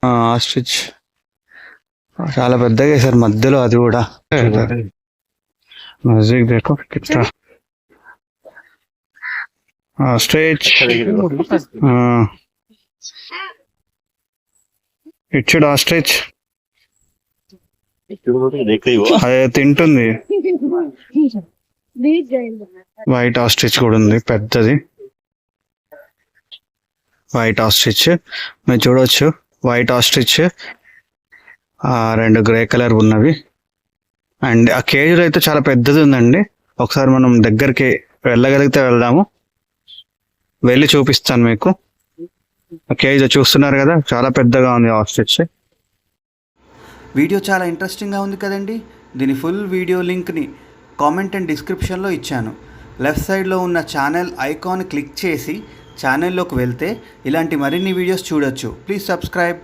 Ostrich చాలా పెద్దగా వేసారు మధ్యలో, అది కూడా నజదీక్ देखो कितना ఆస్ట్రిచ్. ఇచ్చుడు ఆస్ట్రిచ్ అదే తింటుంది. వైట్ ఆస్ట్రిచ్ కూడా ఉంది పెద్దది. వైట్ ఆస్ట్రిచ్ మీరు చూడవచ్చు. వైట్ ఆస్ట్రిచ్ రెండు గ్రే కలర్ ఉన్నవి. అండ్ ఆ కేజ్ అయితే చాలా పెద్దది ఉందండి. ఒకసారి మనం దగ్గరికి వెళ్ళగలిగితే వెళ్దాము, వెళ్ళి చూపిస్తాను మీకు. ఆ కేజ్ చూస్తున్నారు కదా, చాలా పెద్దగా ఉంది ఆస్ట్రిచ్. వీడియో చాలా ఇంట్రెస్టింగ్గా ఉంది కదండి. దీని ఫుల్ వీడియో లింక్ని కామెంట్ అండ్ డిస్క్రిప్షన్లో ఇచ్చాను. లెఫ్ట్ సైడ్లో ఉన్న ఛానల్ ఐకాన్ క్లిక్ చేసి ఛానల్లోకి వెళ్తే ఇలాంటి మరిన్ని వీడియోస్ చూడొచ్చు. Please subscribe.